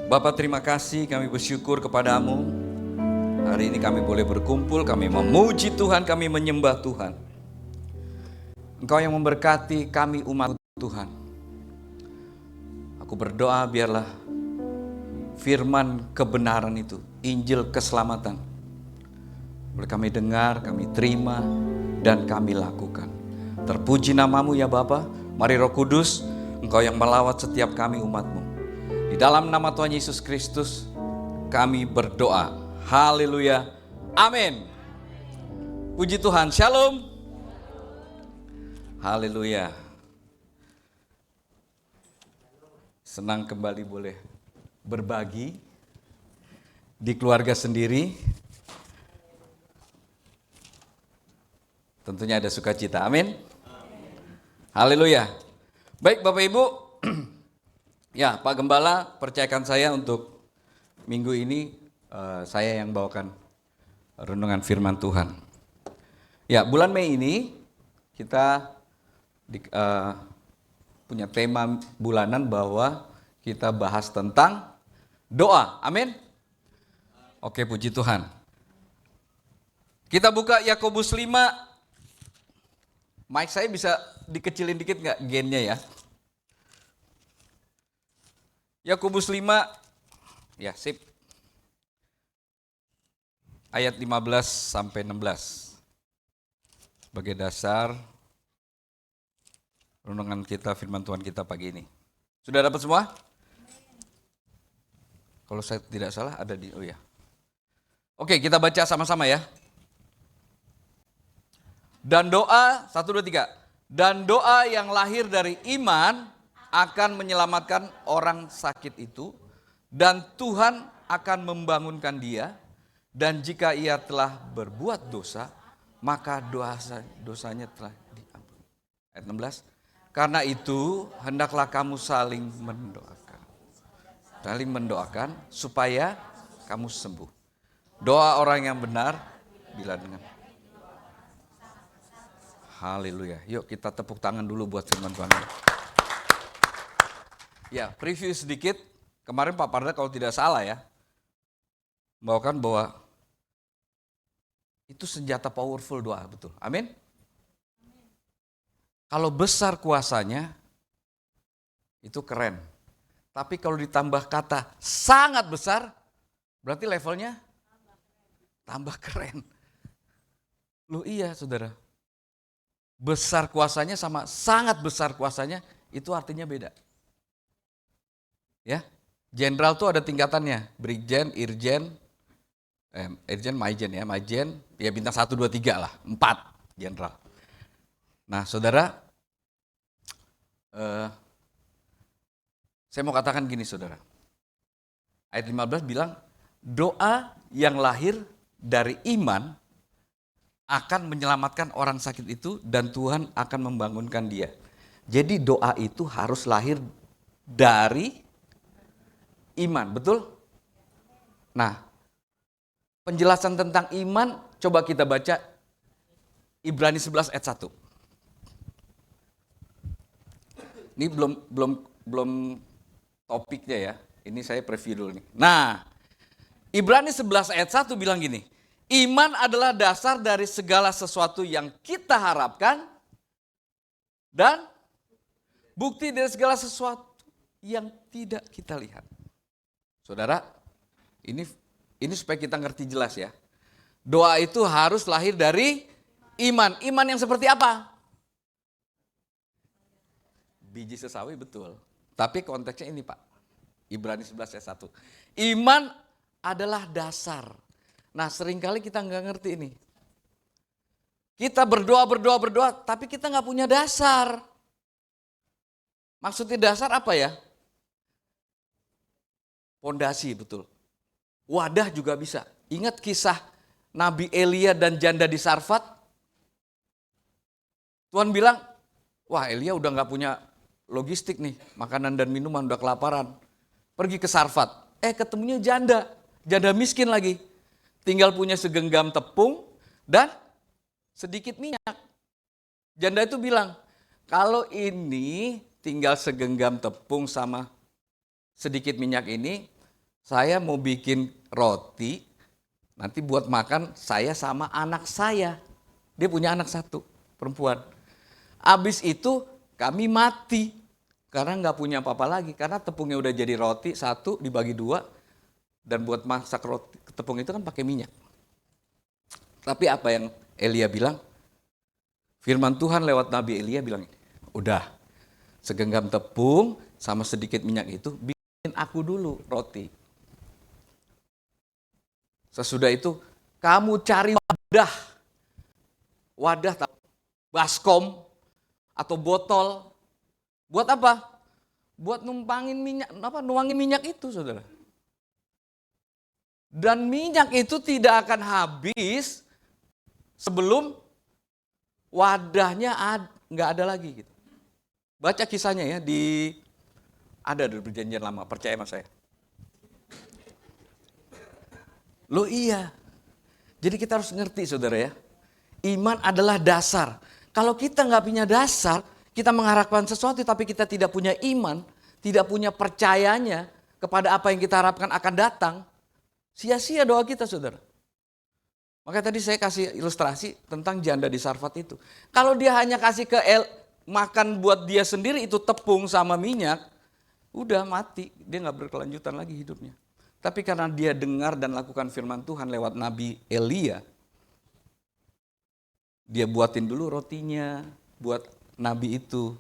Bapa, terima kasih, kami bersyukur kepadamu. Hari ini kami boleh berkumpul, kami memuji Tuhan, kami menyembah Tuhan. Engkau yang memberkati kami umat Tuhan. Aku berdoa biarlah firman kebenaran itu, Injil keselamatan, boleh kami dengar, kami terima, dan kami lakukan. Terpuji namamu ya Bapa. Mari Roh Kudus, Engkau yang melawat setiap kami umat-Mu. Di dalam nama Tuhan Yesus Kristus kami berdoa. Haleluya. Amin. Puji Tuhan. Shalom. Haleluya. Senang kembali boleh berbagi di keluarga sendiri. Tentunya ada sukacita. Amin. Haleluya. Baik Bapak Ibu. Ya, Pak Gembala percayakan saya untuk minggu ini saya yang bawakan renungan firman Tuhan. Ya, bulan Mei ini kita punya tema bulanan bahwa kita bahas tentang doa. Amin. Oke, puji Tuhan. Kita buka Yakobus 5. Mic saya bisa dikecilin dikit nggak gennya ya? Yakobus 5, ya sip. Ayat 15 sampai 16. Sebagai dasar renungan kita, firman Tuhan kita pagi ini. Sudah dapat semua? Kalau saya tidak salah ada di, oh ya. Oke, kita baca sama-sama ya. Dan doa, 1, 2, 3. Dan doa yang lahir dari iman akan menyelamatkan orang sakit itu. Dan Tuhan akan membangunkan dia. Dan jika ia telah berbuat dosa, maka dosanya telah diampuni. Ayat 16. Karena itu, hendaklah kamu saling mendoakan. Saling mendoakan supaya kamu sembuh. Doa orang yang benar bila dengan haleluya. Yuk kita tepuk tangan dulu buat firman Tuhan. Ya, preview sedikit. Kemarin Pak Parda kalau tidak salah ya, membawakan bahwa itu senjata powerful doa, betul. Amin. Kalau besar kuasanya, itu keren. Tapi kalau ditambah kata sangat besar, berarti levelnya tambah keren. Loh iya saudara. Besar kuasanya sama sangat besar kuasanya itu artinya beda. Ya, jenderal tuh ada tingkatannya, brigjen, irjen, majen, ya bintang 1, 2, 3 lah, 4 jenderal. Nah saudara, saya mau katakan gini saudara, ayat 15 bilang, doa yang lahir dari iman akan menyelamatkan orang sakit itu dan Tuhan akan membangunkan dia. Jadi doa itu harus lahir dari iman, betul? Nah, penjelasan tentang iman coba kita baca Ibrani 11 ayat 1. Ini belum topiknya ya. Ini saya preview dulu nih. Nah, Ibrani 11 ayat 1 bilang gini. Iman adalah dasar dari segala sesuatu yang kita harapkan dan bukti dari segala sesuatu yang tidak kita lihat. Saudara, ini supaya kita ngerti jelas ya. Doa itu harus lahir dari iman. Iman yang seperti apa? Biji sesawi betul. Tapi konteksnya ini Pak. Ibrani 11 ayat 1. Iman adalah dasar. Nah seringkali kita nggak ngerti ini. Kita berdoa, tapi kita nggak punya dasar. Maksudnya dasar apa ya? Pondasi, betul. Wadah juga bisa. Ingat kisah Nabi Elia dan janda di Sarfat? Tuhan bilang, wah Elia udah nggak punya logistik nih, makanan dan minuman, udah kelaparan. Pergi ke Sarfat, ketemunya janda miskin lagi. Tinggal punya segenggam tepung dan sedikit minyak. Janda itu bilang, kalau ini tinggal segenggam tepung sama sedikit minyak ini, Saya mau bikin roti, nanti buat makan saya sama anak saya. Dia punya anak satu, perempuan. Habis itu kami mati, karena nggak punya apa-apa lagi. Karena tepungnya udah jadi roti, satu dibagi dua. Dan buat masak roti tepung itu kan pakai minyak. Tapi apa yang Elia bilang? Firman Tuhan lewat Nabi Elia bilang, udah segenggam tepung sama sedikit minyak itu bikin aku dulu roti. Sesudah itu kamu cari wadah baskom atau botol. Buat apa? Buat numpangin minyak, nuangin minyak itu, saudara. Dan minyak itu tidak akan habis sebelum wadahnya nggak ada lagi gitu. Baca kisahnya ya ada di Perjanjian Lama, percaya sama saya. Loh iya. Jadi kita harus ngerti, saudara ya. Iman adalah dasar. Kalau kita nggak punya dasar, kita mengharapkan sesuatu tapi kita tidak punya iman, tidak punya percayanya kepada apa yang kita harapkan akan datang, sia-sia doa kita, saudara. Makanya tadi saya kasih ilustrasi tentang janda di Sarfat itu. Kalau dia hanya kasih makan buat dia sendiri itu tepung sama minyak, udah mati, dia nggak berkelanjutan lagi hidupnya. Tapi karena dia dengar dan lakukan firman Tuhan lewat Nabi Elia, dia buatin dulu rotinya buat Nabi itu.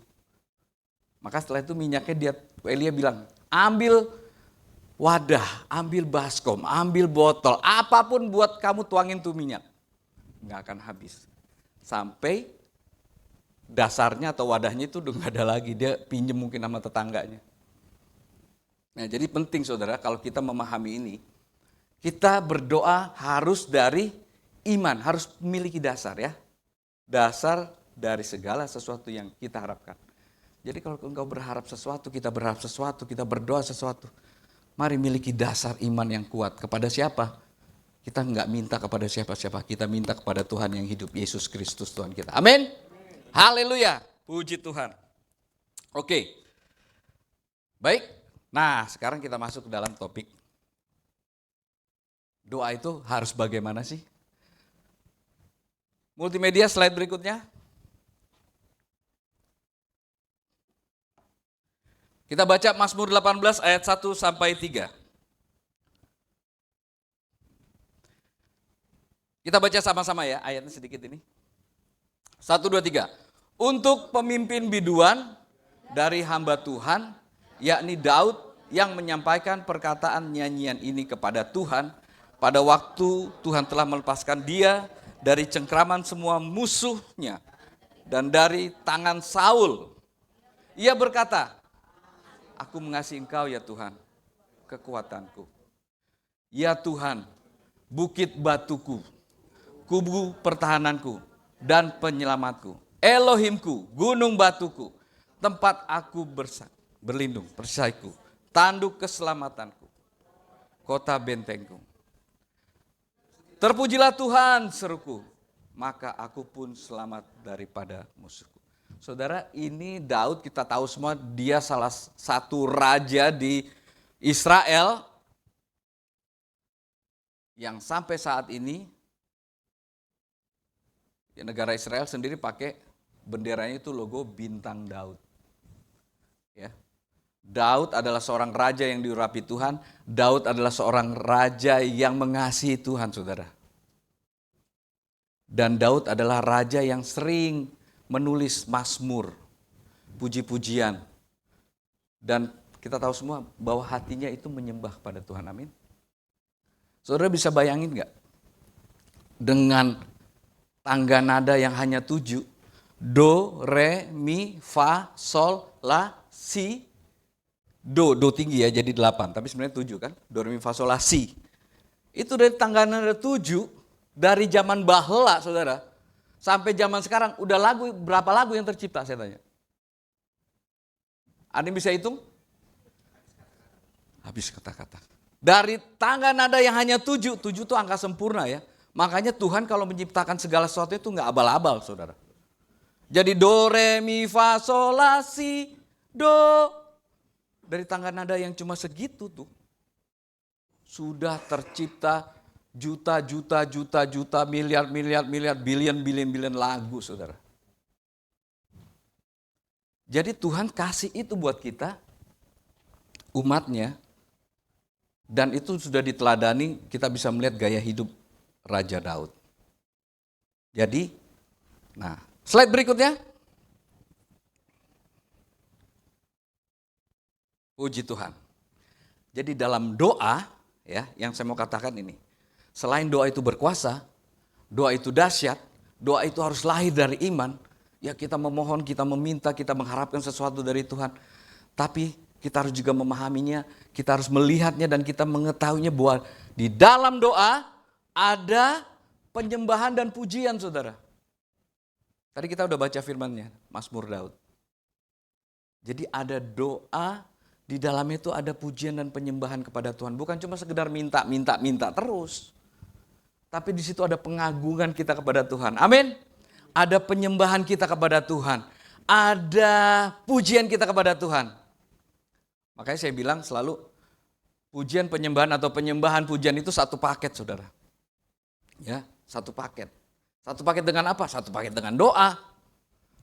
Maka setelah itu minyaknya Elia bilang, ambil wadah, ambil baskom, ambil botol, apapun buat kamu tuangin tuh minyak. Nggak akan habis. Sampai dasarnya atau wadahnya itu udah nggak ada lagi, dia pinjem mungkin sama tetangganya. Nah jadi penting, saudara, kalau kita memahami ini, kita berdoa harus dari iman, harus memiliki dasar ya. Dasar dari segala sesuatu yang kita harapkan. Jadi kalau engkau berharap sesuatu, kita berharap sesuatu, kita berdoa sesuatu, mari miliki dasar iman yang kuat. Kepada siapa? Kita nggak minta kepada siapa-siapa, kita minta kepada Tuhan yang hidup, Yesus Kristus Tuhan kita. Amin. Haleluya. Puji Tuhan. Oke. Baik. Nah, sekarang kita masuk ke dalam topik. Doa itu harus bagaimana sih? Multimedia slide berikutnya. Kita baca Mazmur 18 ayat 1 sampai 3. Kita baca sama-sama ya, ayatnya sedikit ini. 1, 2, 3. Untuk pemimpin biduan dari hamba Tuhan, yakni Daud yang menyampaikan perkataan nyanyian ini kepada Tuhan pada waktu Tuhan telah melepaskan dia dari cengkraman semua musuhnya dan dari tangan Saul. Ia berkata, aku mengasihi Engkau ya Tuhan, kekuatanku. Ya Tuhan, bukit batuku, kubu pertahananku dan penyelamatku. Elohimku, gunung batuku, tempat aku berlindung, perisaiku, tanduk keselamatanku, kota bentengku. Terpujilah Tuhan, seruku, maka aku pun selamat daripada musuhku. Saudara, ini Daud kita tahu semua dia salah satu raja di Israel yang sampai saat ini negara Israel sendiri pakai benderanya itu logo bintang Daud. Ya. Daud adalah seorang raja yang diurapi Tuhan. Daud adalah seorang raja yang mengasihi Tuhan, saudara. Dan Daud adalah raja yang sering menulis mazmur, puji-pujian. Dan kita tahu semua bahwa hatinya itu menyembah pada Tuhan, amin. Saudara bisa bayangin gak? Dengan tangga nada yang hanya 7, do, re, mi, fa, sol, la, si, do tinggi ya jadi 8, tapi sebenarnya 7 kan, do, re, mi, fa, sol, la, si. Itu dari tangga nada 7, dari zaman bahela saudara, sampai zaman sekarang udah berapa lagu yang tercipta saya tanya? Ada yang bisa hitung? Habis kata-kata. Dari tangga nada yang hanya 7 itu angka sempurna ya. Makanya Tuhan kalau menciptakan segala sesuatu itu nggak abal-abal, saudara. Jadi do, re, mi, fa, sol, la, si, do. Dari tangga nada yang cuma segitu tuh. sudah tercipta juta, miliar, bilion lagu, saudara. Jadi Tuhan kasih itu buat kita, umatnya, dan itu sudah diteladani, kita bisa melihat gaya hidup Raja Daud. Jadi, nah, slide berikutnya. Puji Tuhan. Jadi dalam doa, ya, yang saya mau katakan ini, selain doa itu berkuasa, doa itu dahsyat, doa itu harus lahir dari iman. Ya, kita memohon, kita meminta, kita mengharapkan sesuatu dari Tuhan. Tapi kita harus juga memahaminya, kita harus melihatnya dan kita mengetahuinya bahwa di dalam doa ada penyembahan dan pujian, saudara. Tadi kita udah baca firman-Nya, Mazmur Daud. Jadi ada doa, di dalamnya itu ada pujian dan penyembahan kepada Tuhan. Bukan cuma sekedar minta terus. Tapi di situ ada pengagungan kita kepada Tuhan. Amin. Ada penyembahan kita kepada Tuhan. Ada pujian kita kepada Tuhan. Makanya saya bilang selalu pujian penyembahan atau penyembahan pujian itu satu paket, saudara. Ya, satu paket. Satu paket dengan apa? Satu paket dengan doa.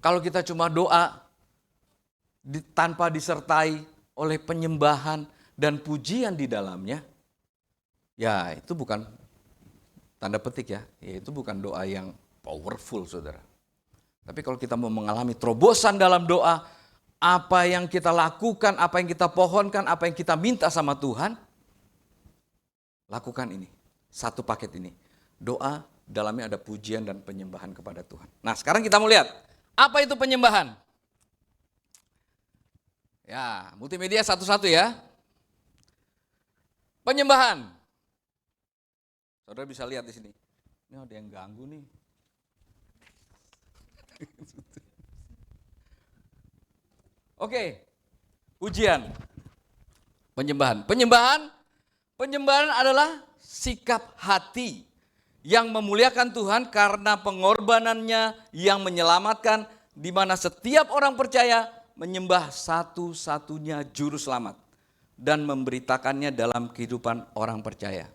Kalau kita cuma doa tanpa disertai oleh penyembahan dan pujian di dalamnya, ya itu bukan, tanda petik ya, itu bukan doa yang powerful, saudara. Tapi kalau kita mau mengalami terobosan dalam doa, apa yang kita lakukan, apa yang kita pohonkan, apa yang kita minta sama Tuhan, lakukan ini, satu paket ini. Doa, dalamnya ada pujian dan penyembahan kepada Tuhan. Nah, sekarang kita mau lihat, apa itu penyembahan? Ya, multimedia satu-satu ya. Penyembahan. Saudara bisa lihat di sini. Ini ada yang ganggu nih. Oke. Pujian. Penyembahan. Penyembahan adalah sikap hati yang memuliakan Tuhan karena pengorbanannya yang menyelamatkan, di mana setiap orang percaya menyembah satu-satunya juru selamat dan memberitakannya dalam kehidupan orang percaya.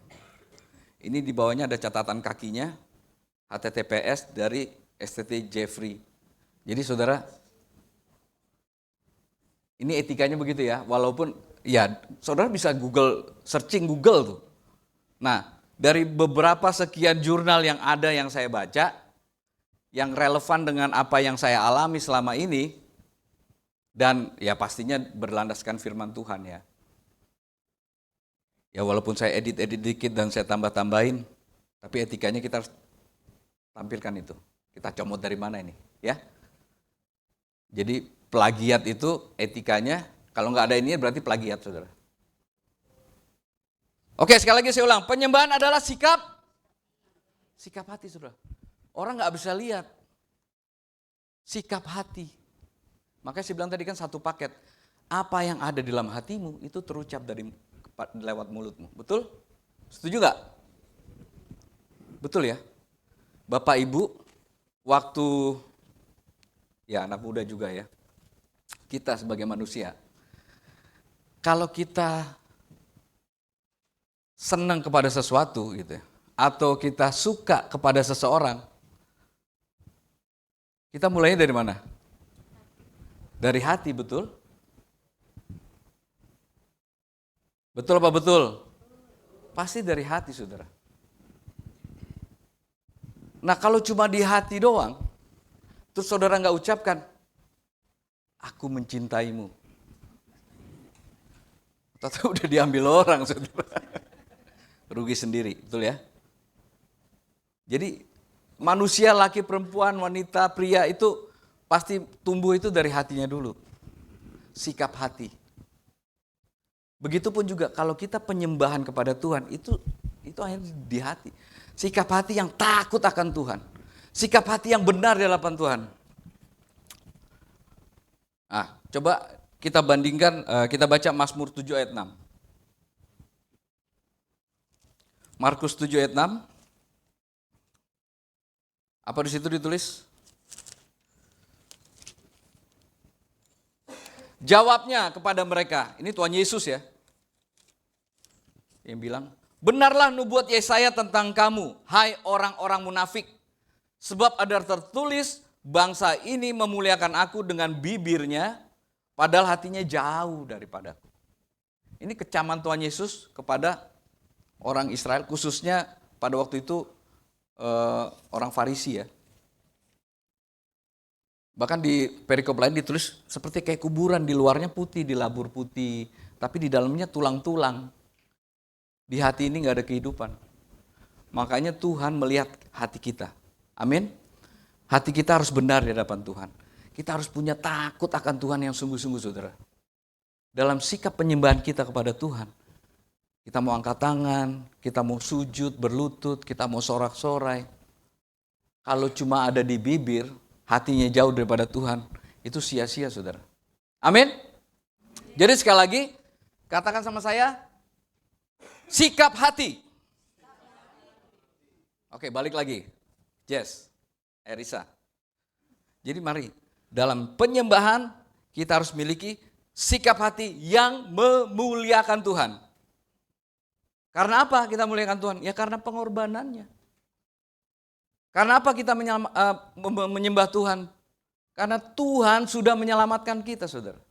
Ini di bawahnya ada catatan kakinya, HTTPS dari STT Jeffrey. Jadi saudara, ini etikanya begitu ya, walaupun ya saudara bisa searching Google tuh. Nah, dari beberapa sekian jurnal yang ada yang saya baca, yang relevan dengan apa yang saya alami selama ini, dan ya pastinya berlandaskan firman Tuhan ya. Ya walaupun saya edit dikit dan saya tambah-tambahin, tapi etikanya kita harus tampilkan itu. Kita comot dari mana ini ya. Jadi plagiat itu etikanya, kalau nggak ada ini berarti plagiat, saudara. Oke, sekali lagi saya ulang, penyembahan adalah sikap hati, saudara. Orang nggak bisa lihat sikap hati. Makanya saya bilang tadi kan satu paket. Apa yang ada di dalam hatimu itu terucap lewat mulutmu. Betul? Setuju nggak? Betul ya? Bapak Ibu, waktu ya anak muda juga ya, kita sebagai manusia, kalau kita senang kepada sesuatu gitu ya, atau kita suka kepada seseorang, kita mulainya dari mana? Dari hati, betul? Betul apa betul? Pasti dari hati, saudara. Nah, kalau cuma di hati doang, terus saudara nggak ucapkan, aku mencintaimu. Atau udah diambil orang, saudara. Rugi sendiri, betul ya? Jadi manusia, laki, perempuan, wanita, pria itu pasti tumbuh itu dari hatinya dulu. Sikap hati. Begitupun juga kalau kita penyembahan kepada Tuhan, itu akhirnya di hati. Sikap hati yang takut akan Tuhan. Sikap hati yang benar di hadapan Tuhan. Nah, coba kita bandingkan, kita baca Mazmur 7 ayat 6. Markus 7 ayat 6. Apa di situ ditulis? Jawabnya kepada mereka, ini Tuhan Yesus ya, yang bilang, Benarlah nubuat Yesaya tentang kamu, hai orang-orang munafik. Sebab ada tertulis, bangsa ini memuliakan aku dengan bibirnya, padahal hatinya jauh daripadaku. Ini kecaman Tuhan Yesus kepada orang Israel, khususnya pada waktu itu orang Farisi ya. Bahkan di perikop lain ditulis seperti kayak kuburan, di luarnya putih, dilabur putih, tapi di dalamnya tulang-tulang. Di hati ini gak ada kehidupan. Makanya Tuhan melihat hati kita. Amin. Hati kita harus benar di hadapan Tuhan. Kita harus punya takut akan Tuhan yang sungguh-sungguh, saudara. Dalam sikap penyembahan kita kepada Tuhan. Kita mau angkat tangan, kita mau sujud, berlutut, kita mau sorak-sorai. Kalau cuma ada di bibir, hatinya jauh daripada Tuhan, itu sia-sia, saudara. Amin. Jadi sekali lagi, katakan sama saya, sikap hati. Oke, balik lagi. Jess, Erisa. Jadi mari, dalam penyembahan kita harus miliki sikap hati yang memuliakan Tuhan. Karena apa kita muliakan Tuhan? Ya karena pengorbanannya. Karena apa kita menyembah Tuhan? Karena Tuhan sudah menyelamatkan kita, saudara.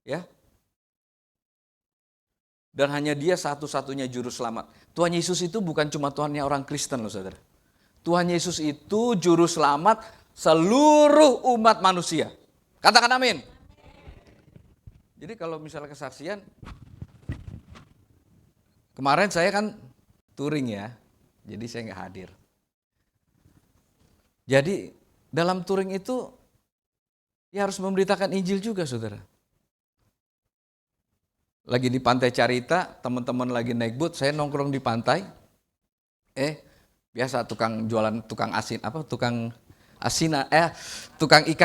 Ya. Dan hanya Dia satu-satunya juru selamat. Tuhan Yesus itu bukan cuma Tuhannya orang Kristen loh, saudara. Tuhan Yesus itu juru selamat seluruh umat manusia. Katakan amin. Jadi kalau misalnya kesaksian, kemarin saya kan touring ya, jadi saya nggak hadir. Jadi dalam touring itu ya harus memberitakan Injil juga, saudara. Lagi di Pantai Carita, teman-teman lagi naik boot, saya nongkrong di pantai. Biasa tukang jualan, tukang ikan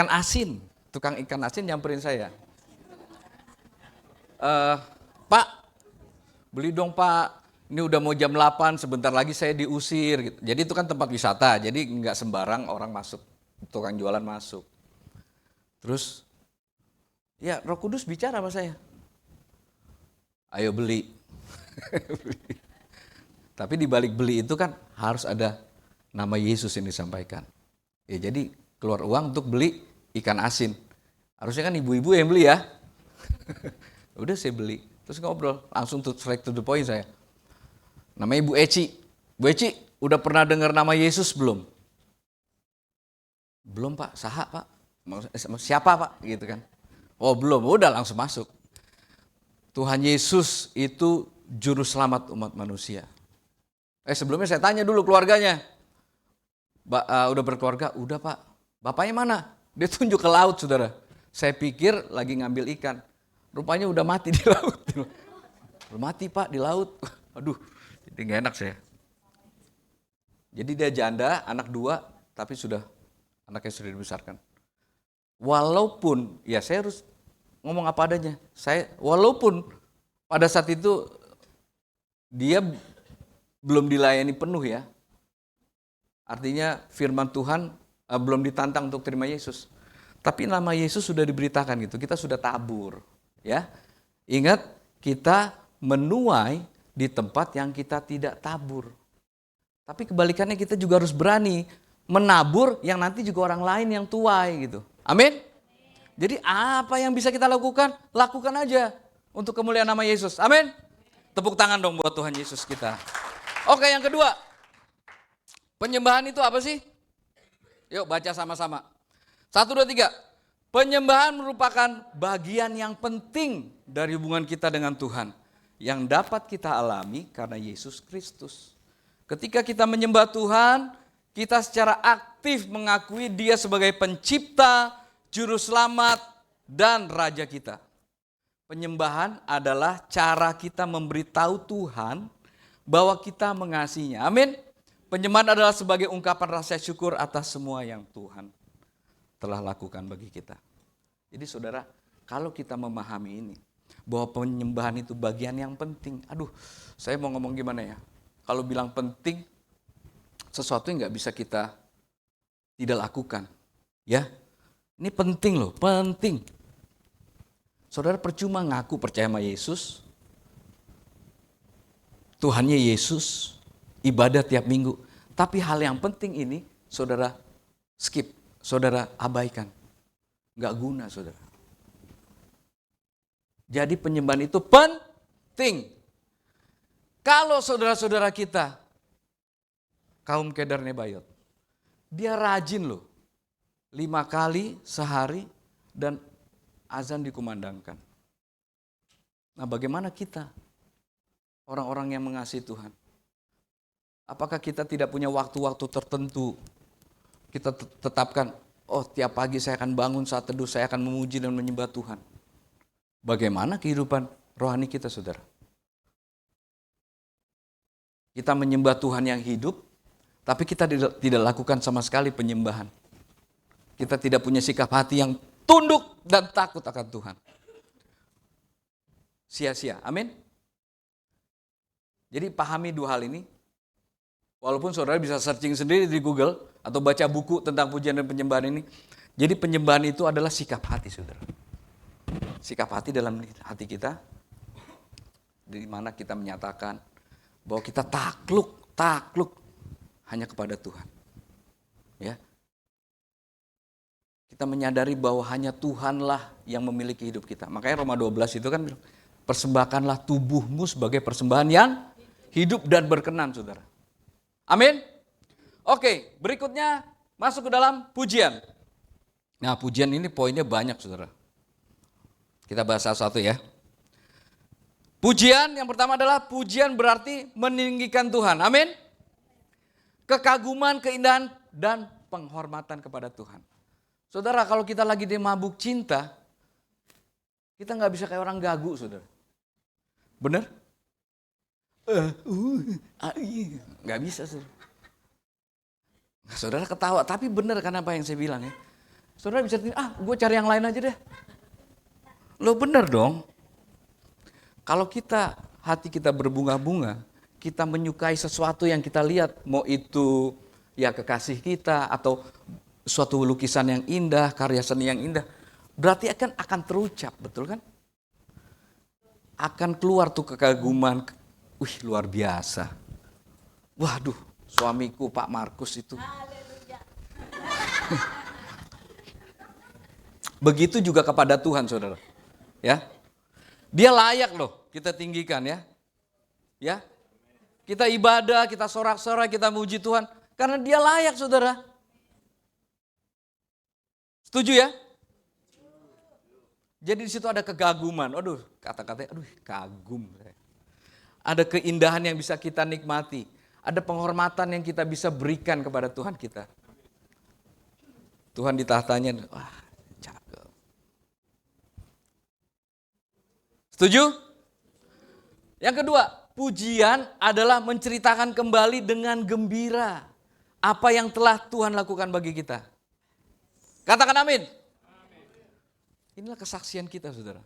asin nyamperin saya. Pak, beli dong Pak, ini udah mau jam 8, sebentar lagi saya diusir. Gitu. Jadi itu kan tempat wisata, jadi nggak sembarang orang masuk, tukang jualan masuk. Terus, ya Roh Kudus bicara sama saya. Ayo beli. Tapi di balik beli itu kan harus ada nama Yesus yang disampaikan. Ya jadi keluar uang untuk beli ikan asin. Harusnya kan ibu-ibu yang beli ya. Udah saya beli. Terus ngobrol, langsung straight to the point saya. Namanya Ibu Eci. Bu Eci, udah pernah dengar nama Yesus belum? Belum Pak, saha Pak? Siapa Pak? Gitu kan. Oh belum, udah langsung masuk. Tuhan Yesus itu juru selamat umat manusia. Sebelumnya saya tanya dulu keluarganya. Udah berkeluarga? Udah Pak. Bapaknya mana? Dia tunjuk ke laut, saudara. Saya pikir lagi ngambil ikan. Rupanya udah mati di laut. Udah mati Pak di laut. Aduh, jadi gak enak saya. Jadi dia janda, anak 2, tapi anaknya sudah dibesarkan. Walaupun, ya saya harus ngomong apa adanya. Walaupun pada saat itu dia belum dilayani penuh ya. Artinya firman Tuhan belum ditantang untuk terima Yesus. Tapi nama Yesus sudah diberitakan gitu. Kita sudah tabur, ya. Ingat, kita menuai di tempat yang kita tidak tabur. Tapi kebalikannya kita juga harus berani menabur yang nanti juga orang lain yang tuai gitu. Amin. Jadi apa yang bisa kita lakukan? Lakukan aja untuk kemuliaan nama Yesus. Amin. Tepuk tangan dong buat Tuhan Yesus kita. Oke, yang kedua. Penyembahan itu apa sih? Yuk baca sama-sama. 1, 2, 3. Penyembahan merupakan bagian yang penting dari hubungan kita dengan Tuhan. Yang dapat kita alami karena Yesus Kristus. Ketika kita menyembah Tuhan, kita secara aktif mengakui Dia sebagai pencipta, juru selamat, dan raja kita. Penyembahan adalah cara kita memberitahu Tuhan bahwa kita mengasihinya. Amin. Penyembahan adalah sebagai ungkapan rasa syukur atas semua yang Tuhan telah lakukan bagi kita. Jadi saudara, kalau kita memahami ini, bahwa penyembahan itu bagian yang penting. Aduh, saya mau ngomong gimana ya. Kalau bilang penting, sesuatu yang gak bisa kita tidak lakukan. Ya, ini penting loh, penting. Saudara percuma ngaku percaya sama Yesus, Tuhannya Yesus, ibadah tiap minggu. Tapi hal yang penting ini saudara skip, saudara abaikan. Nggak guna saudara. Jadi penyembahan itu penting. Kalau saudara-saudara kita, kaum Kedar Nebayot, dia rajin loh. 5 kali sehari dan azan dikumandangkan. Nah bagaimana kita? Orang-orang yang mengasihi Tuhan. Apakah kita tidak punya waktu-waktu tertentu? Kita tetapkan, oh tiap pagi saya akan bangun saat teduh, saya akan memuji dan menyembah Tuhan. Bagaimana kehidupan rohani kita saudara? Kita menyembah Tuhan yang hidup, tapi kita tidak lakukan sama sekali penyembahan. Kita tidak punya sikap hati yang tunduk dan takut akan Tuhan. Sia-sia, amin. Jadi pahami 2 hal ini. Walaupun saudara bisa searching sendiri di Google atau baca buku tentang pujian dan penyembahan ini. Jadi penyembahan itu adalah sikap hati saudara. Sikap hati dalam hati kita. Di mana kita menyatakan bahwa kita takluk hanya kepada Tuhan. Ya. Kita menyadari bahwa hanya Tuhanlah yang memiliki hidup kita. Makanya Roma 12 itu kan bilang, persembahkanlah tubuhmu sebagai persembahan yang hidup dan berkenan, saudara. Amin. Oke, berikutnya masuk ke dalam pujian. Nah, pujian ini poinnya banyak, saudara. Kita bahas satu-satu ya. Pujian yang pertama adalah pujian berarti meninggikan Tuhan. Amin. Kekaguman, keindahan, dan penghormatan kepada Tuhan. Saudara, kalau kita lagi di mabuk cinta, kita nggak bisa kayak orang gagu, saudara. Bener? Nggak bisa, saudara. Nah, saudara ketawa, tapi bener kan apa yang saya bilang ya. Saudara bisa, gue cari yang lain aja deh. Lo bener dong. Kalau hati kita berbunga-bunga, kita menyukai sesuatu yang kita lihat, mau itu ya kekasih kita atau suatu lukisan yang indah, karya seni yang indah, berarti akan terucap, betul kan? Akan keluar tuh kekaguman, wih luar biasa. Waduh, suamiku Pak Markus itu. Begitu juga kepada Tuhan, saudara. Ya, Dia layak loh kita tinggikan ya. Ya, kita ibadah, kita sorak-sorai, kita muji Tuhan, karena Dia layak, saudara. Setuju ya? Jadi di situ ada kegaguman. Aduh, kata-katanya kagum. Ada keindahan yang bisa kita nikmati. Ada penghormatan yang kita bisa berikan kepada Tuhan kita. Tuhan di tahtanya, wah, cakep. Setuju? Yang kedua, pujian adalah menceritakan kembali dengan gembira apa yang telah Tuhan lakukan bagi kita. Katakan amin. Inilah kesaksian kita, saudara.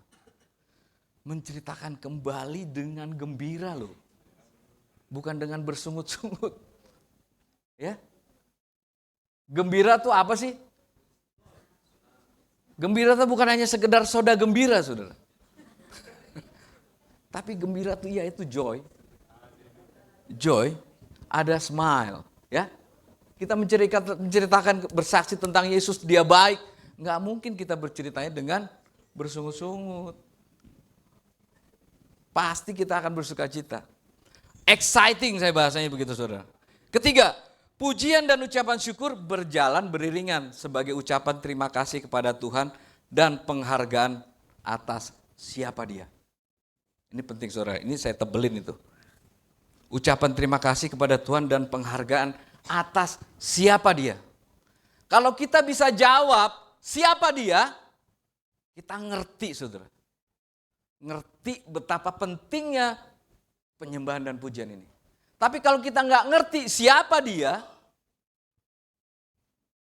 Menceritakan kembali dengan gembira loh. Bukan dengan bersungut-sungut. Ya. Gembira tuh apa sih? Gembira tuh bukan hanya sekedar soda gembira, saudara. Tapi gembira tuh ya itu joy. Joy, ada smile. Ya. Kita menceritakan bersaksi tentang Yesus, Dia baik. Nggak mungkin kita berceritanya dengan bersungut-sungut. Pasti kita akan bersuka cita. Exciting saya bahasanya begitu, saudara. Ketiga, pujian dan ucapan syukur berjalan beriringan sebagai ucapan terima kasih kepada Tuhan dan penghargaan atas siapa Dia. Ini penting, saudara. Ini saya tebelin itu. Ucapan terima kasih kepada Tuhan dan penghargaan atas siapa Dia. Kalau kita bisa jawab siapa Dia, kita ngerti, saudara. Ngerti betapa pentingnya penyembahan dan pujian ini. Tapi kalau kita nggak ngerti siapa Dia,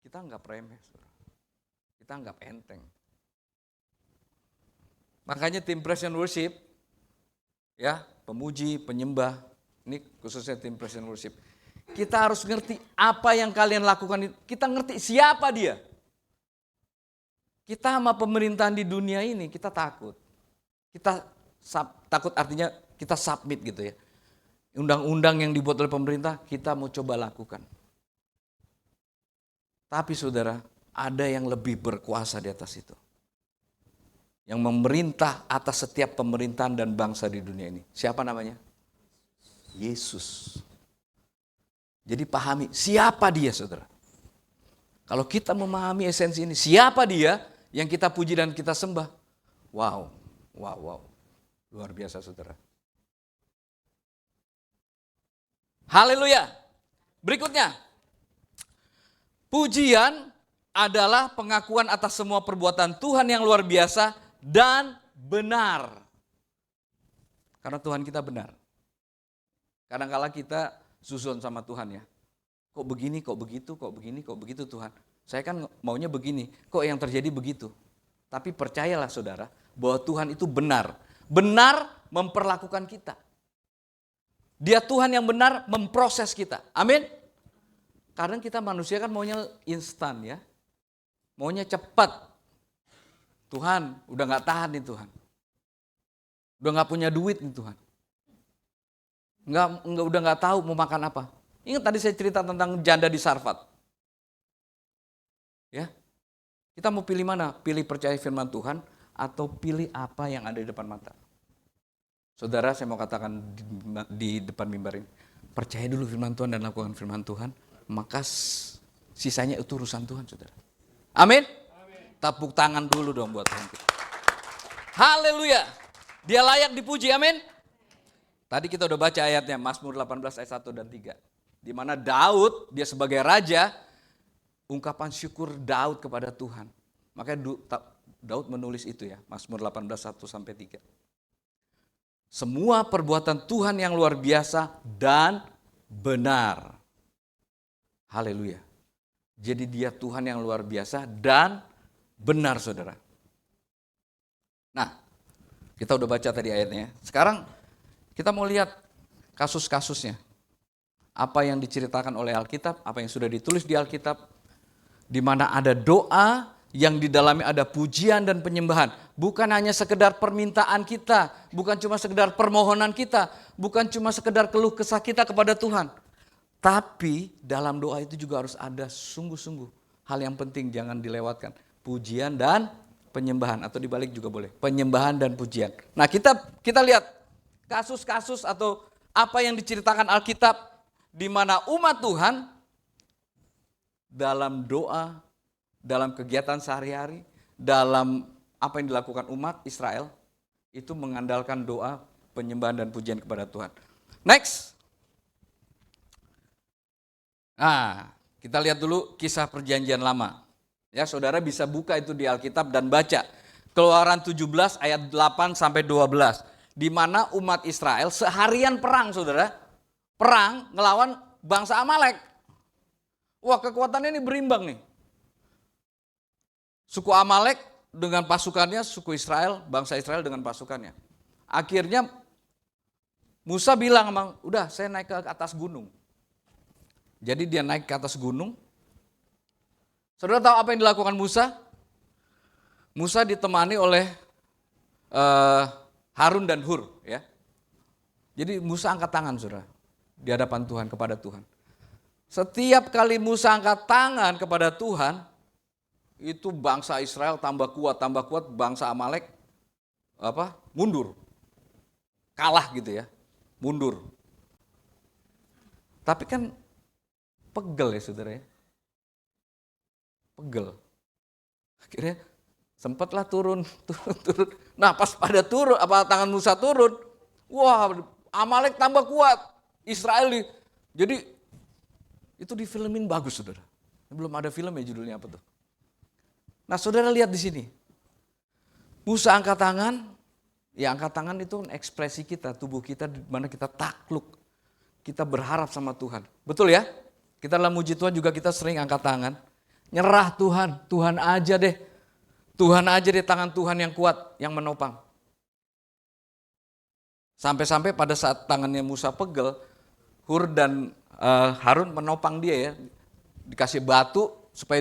kita anggap remeh, saudara. Kita anggap enteng. Makanya tim praise and worship, ya, pemuji, penyembah, ini khususnya tim praise and worship, kita harus ngerti apa yang kalian lakukan. Kita ngerti siapa Dia. Kita sama pemerintahan di dunia ini, kita takut. Kita takut artinya kita submit gitu ya. undang-undang yang dibuat oleh pemerintah kita mau coba lakukan. Tapi saudara, ada yang lebih berkuasa di atas itu. Yang memerintah atas setiap pemerintahan dan bangsa di dunia ini. Siapa namanya? Yesus. Jadi pahami siapa dia, saudara. Kalau kita memahami esensi ini, siapa dia yang kita puji dan kita sembah? Wow. Luar biasa, saudara. Haleluya. Berikutnya. Pujian adalah pengakuan atas semua perbuatan Tuhan yang luar biasa dan benar. Karena Tuhan kita benar. Kadang-kala kita susun sama Tuhan ya. Kok begini, kok begitu, kok begini, kok begitu Tuhan. Saya kan maunya begini, kok yang terjadi begitu. Tapi percayalah saudara, bahwa Tuhan itu benar. Benar memperlakukan kita. Dia Tuhan yang benar memproses kita. Amin. Kadang kita manusia kan maunya instan ya. Maunya cepat. Tuhan, udah gak tahan nih Tuhan. Udah gak punya duit nih Tuhan. Udah gak tahu mau makan apa. Ingat tadi saya cerita tentang janda di Sarfat. Ya, kita mau pilih mana? Pilih percaya firman Tuhan atau pilih apa yang ada di depan mata? Saudara, saya mau katakan di depan mimbar ini, percaya dulu firman Tuhan dan lakukan firman Tuhan, maka sisanya itu urusan Tuhan, saudara. Amin? Tepuk tangan dulu dong buat Tuhan kita. Haleluya. Dia layak dipuji, amin? Tadi kita udah baca ayatnya, Mazmur 18 ayat 1 dan 3. Di mana Daud, dia sebagai raja, ungkapan syukur Daud kepada Tuhan. Makanya Daud menulis itu ya, Mazmur 18 1 sampai 3. Semua perbuatan Tuhan yang luar biasa dan benar. Haleluya. Jadi dia Tuhan yang luar biasa dan benar, saudara. Nah, kita udah baca tadi ayatnya. Sekarang kita mau lihat kasus-kasusnya. Apa yang diceritakan oleh Alkitab, apa yang sudah ditulis di Alkitab, di mana ada doa yang di dalamnya ada pujian dan penyembahan. Bukan hanya sekedar permintaan kita, bukan cuma sekedar permohonan kita, bukan cuma sekedar keluh kesah kita kepada Tuhan. Tapi dalam doa itu juga harus ada sungguh-sungguh hal yang penting, jangan dilewatkan. Pujian dan penyembahan, atau dibalik juga boleh. Penyembahan dan pujian. Nah, kita lihat kasus-kasus atau apa yang diceritakan Alkitab di mana umat Tuhan dalam doa, dalam kegiatan sehari-hari, dalam apa yang dilakukan umat Israel, itu mengandalkan doa, penyembahan dan pujian kepada Tuhan. Next. Nah, kita lihat dulu kisah perjanjian lama. Ya, saudara bisa buka itu di Alkitab dan baca. Keluaran 17 ayat 8 sampai 12. Di mana umat Israel seharian perang, saudara. Perang ngelawan bangsa Amalek. Wah, kekuatannya ini berimbang nih. Suku Amalek dengan pasukannya, suku Israel, bangsa Israel dengan pasukannya. Akhirnya Musa bilang, udah saya naik ke atas gunung. Jadi dia naik ke atas gunung. Saudara tahu apa yang dilakukan Musa? Musa ditemani oleh Harun dan Hur. Ya. Jadi Musa angkat tangan, saudara, di hadapan Tuhan, kepada Tuhan. Setiap kali Musa angkat tangan kepada Tuhan, itu bangsa Israel tambah kuat, bangsa Amalek mundur. Kalah gitu ya, mundur. Tapi kan pegel ya saudara ya. Pegel. Akhirnya sempatlah turun. Nah, pas pada turun, tangan Musa turun, wah, Amalek tambah kuat. Israel jadi itu difilmin bagus, saudara. Belum ada film ya, judulnya apa tuh? Nah, saudara lihat di sini. Musa angkat tangan, ya angkat tangan itu ekspresi kita, tubuh kita di mana kita takluk. Kita berharap sama Tuhan. Betul ya? Kita dalam muji Tuhan juga kita sering angkat tangan. Nyerah Tuhan, Tuhan aja deh. Tuhan aja deh, tangan Tuhan yang kuat, yang menopang. Sampai-sampai pada saat tangannya Musa pegel, Hur dan Harun menopang dia ya. Dikasih batu supaya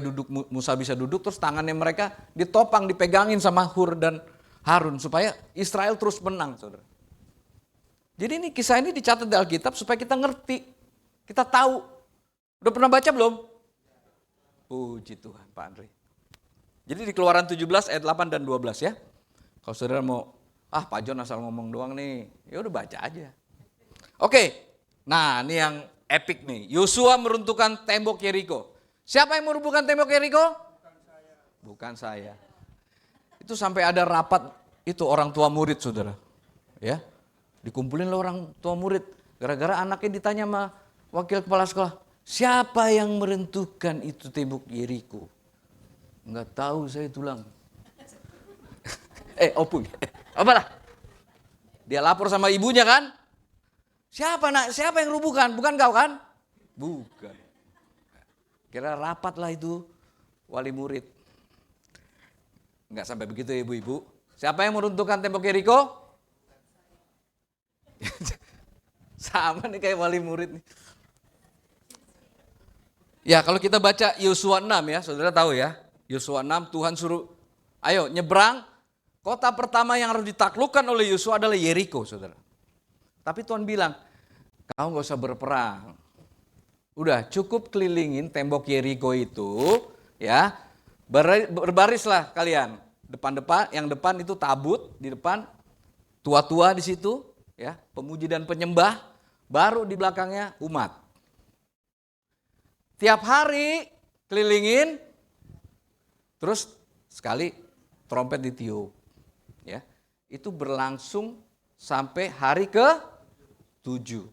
Musa bisa duduk, terus tangannya mereka ditopang, dipegangin sama Hur dan Harun supaya Israel terus menang, saudara. Jadi ini kisah ini dicatat di Alkitab supaya kita ngerti, kita tahu. Udah pernah baca belum? Puji Tuhan Pak Andre. Jadi di Keluaran 17 ayat 8 dan 12 ya. Kalau saudara mau, Pak John asal ngomong doang nih, ya udah baca aja. Oke, nah ini yang epic nih. Yosua meruntuhkan tembok Yeriko. Siapa yang meruntuhkan tembok Yeriko? Bukan saya. Itu sampai ada rapat itu orang tua murid saudara. Ya, dikumpulin lo orang tua murid. Gara-gara anaknya ditanya sama wakil kepala sekolah. Siapa yang meruntuhkan itu tembok Yeriko? Enggak tahu, saya tulang. Opung. Apalah? Dia lapor sama ibunya kan? Siapa nak? Siapa yang rubuhkan? Bukan kau kan? Bukan. Kira rapat lah itu wali murid. Enggak sampai begitu ya ibu-ibu. Siapa yang meruntuhkan tembok Yeriko? Sama nih kayak wali murid nih. Ya kalau kita baca Yosua 6 ya, saudara tahu ya. Yosua 6 Tuhan suruh, ayo nyebrang. Kota pertama yang harus ditaklukkan oleh Yosua adalah Yeriko saudara. Tapi Tuhan bilang, kau gak usah berperang. Udah cukup kelilingin tembok Yeriko itu ya. Berbarislah kalian. Depan-depan, yang depan itu tabut, di depan tua-tua di situ ya, pemuji dan penyembah, baru di belakangnya umat. Tiap hari kelilingin, terus sekali trompet ditiup. Ya, itu berlangsung sampai hari ke-7.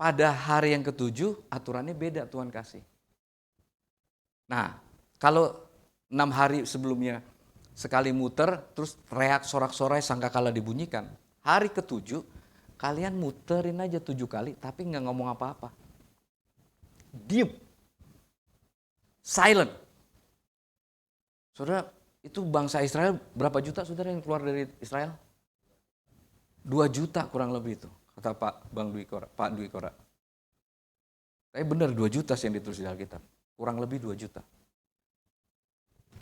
Pada hari yang ke-7 aturannya beda Tuhan kasih. Nah, kalau 6 hari sebelumnya sekali muter, terus reak sorak-sorai sangkakala dibunyikan. Hari ke-7 kalian muterin aja 7 kali tapi nggak ngomong apa-apa. Diem. Silent. Saudara, itu bangsa Israel berapa juta saudara yang keluar dari Israel? 2 juta kurang lebih itu, kata Pak Dwi Kora. Tapi benar 2 juta sih yang ditulis di Alkitab. Kurang lebih 2 juta.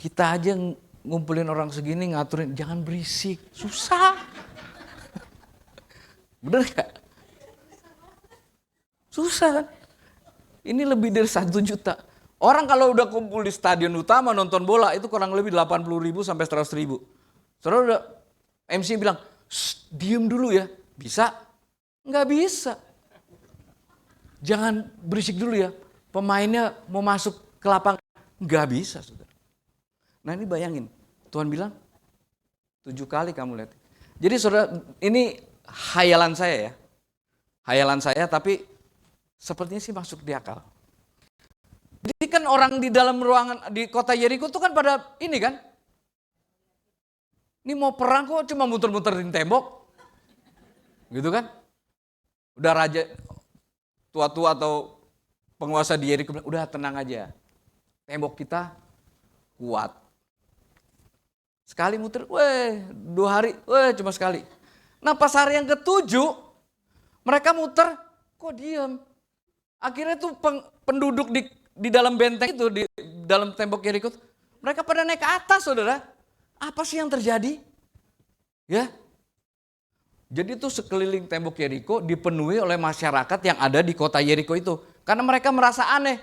Kita aja ngumpulin orang segini ngaturin, jangan berisik, susah. Bener gak? Susah. Ini lebih dari 1 juta. Orang kalau udah kumpul di stadion utama nonton bola itu kurang lebih 80.000 sampai 100.000. Saudara udah MC bilang, diem dulu ya. Bisa? Nggak bisa. Jangan berisik dulu ya. Pemainnya mau masuk ke lapangan. Nggak bisa saudara. Nah ini bayangin. Tuhan bilang 7 kali kamu lihat. Jadi saudara ini hayalan saya ya. Hayalan saya tapi sepertinya sih masuk di akal. Jadi kan orang di dalam ruangan di kota Yeriko itu kan pada ini kan. Ini mau perang kok cuma muter-muterin tembok. Gitu kan. Udah raja tua-tua atau penguasa di Yeriko bilang, udah tenang aja. Tembok kita kuat. Sekali muter, 2 hari, cuma sekali. Nah pas hari yang ke-7 mereka muter, kok diam. Akhirnya tuh penduduk di dalam benteng itu, di dalam tembok Yeriko, mereka pada naik ke atas saudara. Apa sih yang terjadi? Ya. Jadi tuh sekeliling tembok Yeriko dipenuhi oleh masyarakat yang ada di kota Yeriko itu. Karena mereka merasa aneh.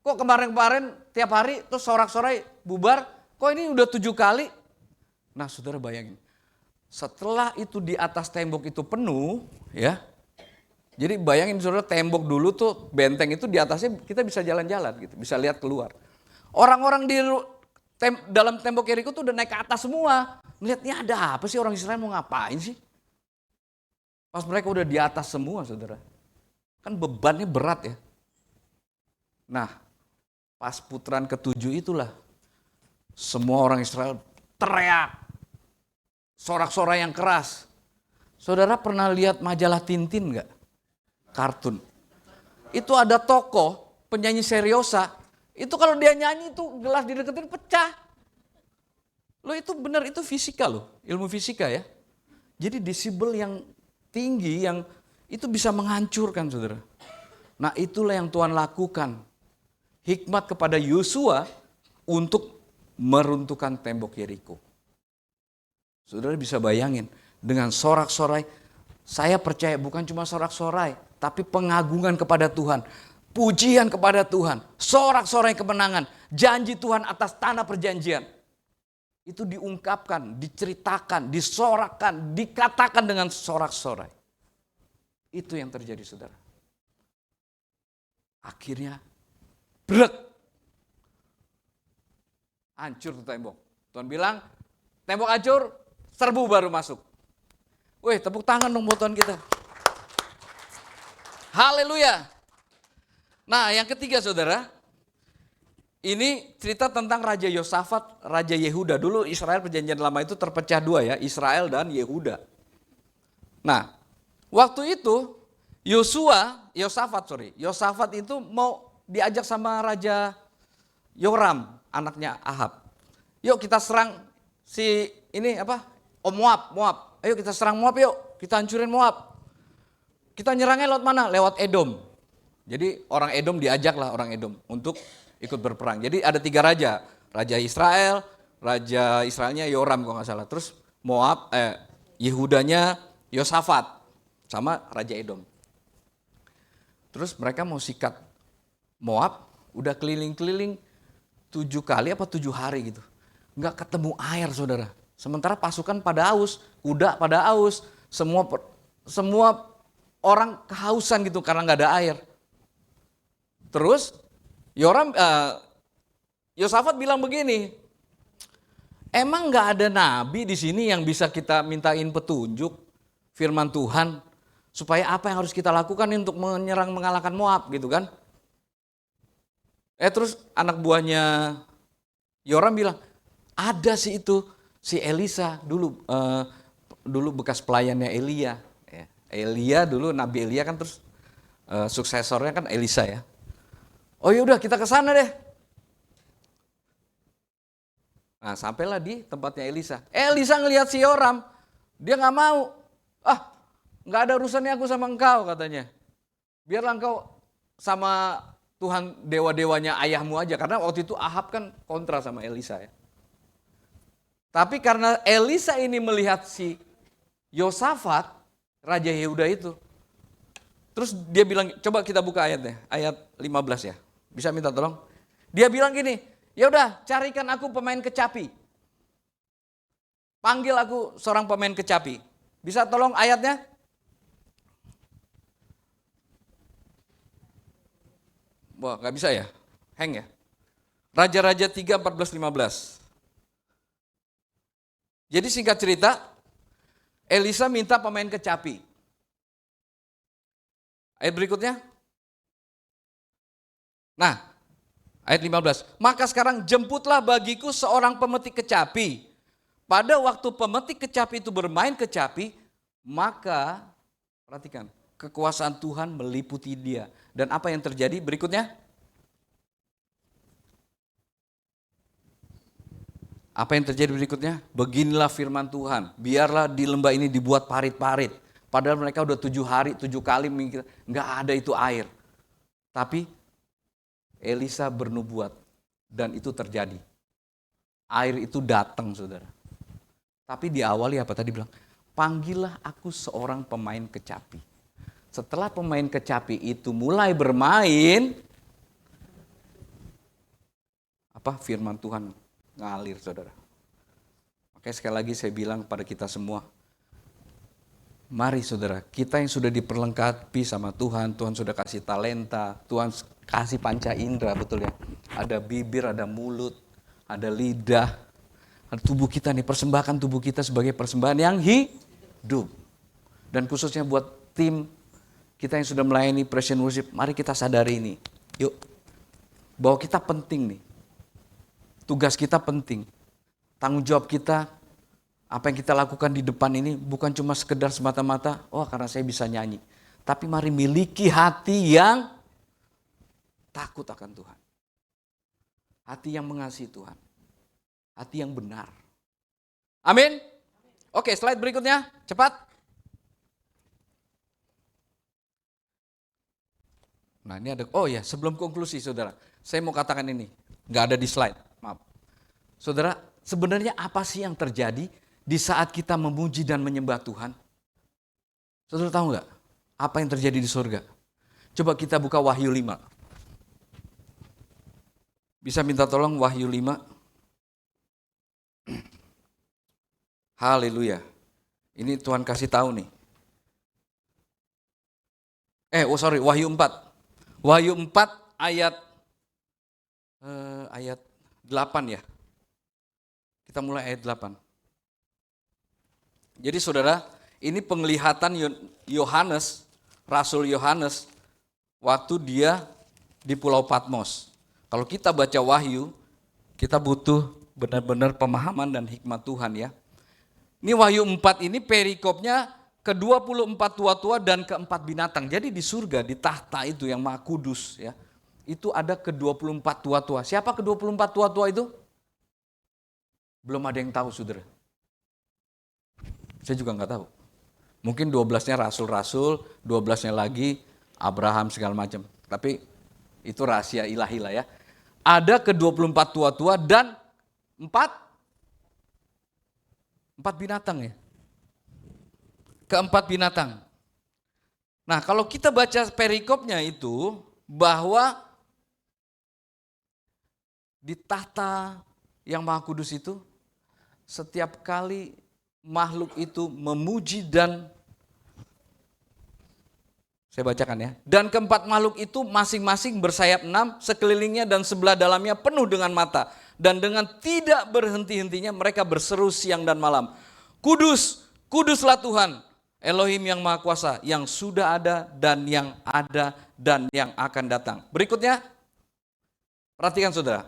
Kok kemarin-kemarin tiap hari terus sorak-sorai bubar, kok ini udah 7 kali? Nah saudara bayangin. Setelah itu di atas tembok itu penuh ya. Jadi bayangin saudara tembok dulu tuh benteng itu di atasnya kita bisa jalan-jalan gitu, bisa lihat keluar. Orang-orang di dalam tembok Yeriko tuh udah naik ke atas semua. Melihatnya ada apa sih orang Israel mau ngapain sih? Pas mereka udah di atas semua saudara. Kan bebannya berat ya. Nah pas putaran ke-7 itulah semua orang Israel teriak. Sorak-sorai yang keras. Saudara pernah lihat majalah Tintin enggak? Kartun. Itu ada tokoh, penyanyi seriosa. Itu kalau dia nyanyi itu gelas dideketin pecah. Loh itu benar, itu fisika loh. Ilmu fisika ya. Jadi desibel yang tinggi yang itu bisa menghancurkan saudara. Nah itulah yang Tuhan lakukan. Hikmat kepada Yosua untuk meruntuhkan tembok Yeriko. Saudara bisa bayangin dengan sorak-sorai Saya percaya bukan cuma sorak-sorai, tapi pengagungan kepada Tuhan. Pujian kepada Tuhan, sorak-sorai kemenangan, janji Tuhan atas tanah perjanjian. Itu diungkapkan, diceritakan, disorakkan, dikatakan dengan sorak-sorai. Itu yang terjadi, saudara. Akhirnya, brek. Hancur tuh tembok. Tuhan bilang, tembok hancur, serbu baru masuk. Wih, tepuk tangan dong buat Tuhan kita. Haleluya. Nah, yang ketiga, saudara, ini cerita tentang Raja Yosafat, Raja Yehuda. Dulu Israel perjanjian lama itu terpecah dua ya, Israel dan Yehuda. Nah, waktu itu Yosafat itu mau diajak sama Raja Yoram, anaknya Ahab. Yuk kita serang Moab. Ayo kita serang Moab yuk, kita hancurin Moab. Kita nyerangnya lewat mana? Lewat Edom. Jadi orang Edom diajaklah orang Edom untuk ikut berperang. Jadi ada 3 raja. Raja Israelnya Yoram kalau nggak salah. Terus Yehudanya Yosafat sama Raja Edom. Terus mereka mau sikat Moab, udah keliling-keliling 7 kali apa 7 hari gitu. Nggak ketemu air, saudara. Sementara pasukan pada haus, kuda pada haus, semua orang kehausan gitu karena nggak ada air. Terus Yosafat bilang begini, emang nggak ada nabi di sini yang bisa kita mintain petunjuk firman Tuhan supaya apa yang harus kita lakukan untuk mengalahkan Moab gitu kan? Terus anak buahnya Yoram bilang, ada sih itu si Elisa dulu bekas pelayannya Elia. Elia dulu Nabi Elia kan, terus suksesornya kan Elisa ya. Oh yaudah kita ke sana deh. Nah sampailah di tempatnya Elisa. Elisa ngelihat si Yoram, dia nggak mau. Nggak ada urusannya aku sama engkau katanya. Biarlah engkau sama Tuhan dewa-dewanya ayahmu aja. Karena waktu itu Ahab kan kontra sama Elisa ya. Tapi karena Elisa ini melihat si Yosafat, Raja Yehuda itu. Terus dia bilang, coba kita buka ayatnya, ayat 15 ya. Bisa minta tolong? Dia bilang gini, ya udah carikan aku pemain kecapi. Panggil aku seorang pemain kecapi. Bisa tolong ayatnya? Wah gak bisa ya? Hang ya? Raja-Raja 3, 14, 15. Jadi singkat cerita, Elisa minta pemain kecapi. Ayat berikutnya. Nah, ayat 15. Maka sekarang jemputlah bagiku seorang pemetik kecapi. Pada waktu pemetik kecapi itu bermain kecapi, maka, perhatikan, kekuasaan Tuhan meliputi dia. Dan apa yang terjadi berikutnya? Apa yang terjadi berikutnya? Beginilah firman Tuhan, biarlah di lembah ini dibuat parit-parit. Padahal mereka udah 7 hari, 7 kali mikir, nggak ada itu air. Tapi Elisa bernubuat dan itu terjadi. Air itu datang, saudara. Tapi diawali apa tadi bilang? Panggillah aku seorang pemain kecapi. Setelah pemain kecapi itu mulai bermain, firman Tuhan ngalir, saudara. Makanya sekali lagi saya bilang kepada kita semua, mari saudara, kita yang sudah diperlengkapi sama Tuhan, Tuhan sudah kasih talenta, Tuhan kasih panca indera, betul ya. Ada bibir, ada mulut, ada lidah, ada tubuh kita nih, persembahkan tubuh kita sebagai persembahan yang hidup. Dan khususnya buat tim kita yang sudah melayani Praise and Worship, mari kita sadari ini. Yuk, bahwa kita penting nih. Tugas kita penting. Tanggung jawab kita, apa yang kita lakukan di depan ini bukan cuma sekedar semata-mata, karena saya bisa nyanyi. Tapi mari miliki hati yang takut akan Tuhan. Hati yang mengasihi Tuhan. Hati yang benar. Amin. Oke, slide berikutnya, cepat. Nah ini ada, sebelum konklusi saudara, saya mau katakan ini, nggak ada di slide, maaf. Saudara, sebenarnya apa sih yang terjadi di saat kita memuji dan menyembah Tuhan? Saudara tahu nggak apa yang terjadi di surga? Coba kita buka Wahyu 5. Bisa minta tolong Wahyu 5? Haleluya. Ini Tuhan kasih tahu nih. Wahyu 4. Wahyu 4 ayat 8 ya. Kita mulai ayat 8. Jadi saudara, ini penglihatan Yohanes, Rasul Yohanes, waktu dia di Pulau Patmos. Kalau kita baca Wahyu, kita butuh benar-benar pemahaman dan hikmat Tuhan ya. Ini Wahyu 4 ini perikopnya ke-24 tua-tua dan ke-4 binatang. Jadi di surga, di tahta itu yang Maha Kudus ya, itu ada ke-24 tua-tua. Siapa ke-24 tua-tua itu? Belum ada yang tahu saudara. Saya juga nggak tahu. Mungkin 12-nya rasul-rasul, 12-nya lagi Abraham segala macam. Tapi itu rahasia ilahi lah ya. Ada ke-24 tua-tua dan 4 binatang ya. Ke-4 binatang. Nah kalau kita baca perikopnya itu bahwa di tahta yang Maha Kudus itu setiap kali makhluk itu memuji dan saya bacakan ya. Dan ke-4 makhluk itu masing-masing bersayap 6, sekelilingnya dan sebelah dalamnya penuh dengan mata. Dan dengan tidak berhenti-hentinya mereka berseru siang dan malam. Kudus, kuduslah Tuhan, Elohim yang Maha Kuasa, yang sudah ada dan yang akan datang. Berikutnya, perhatikan saudara.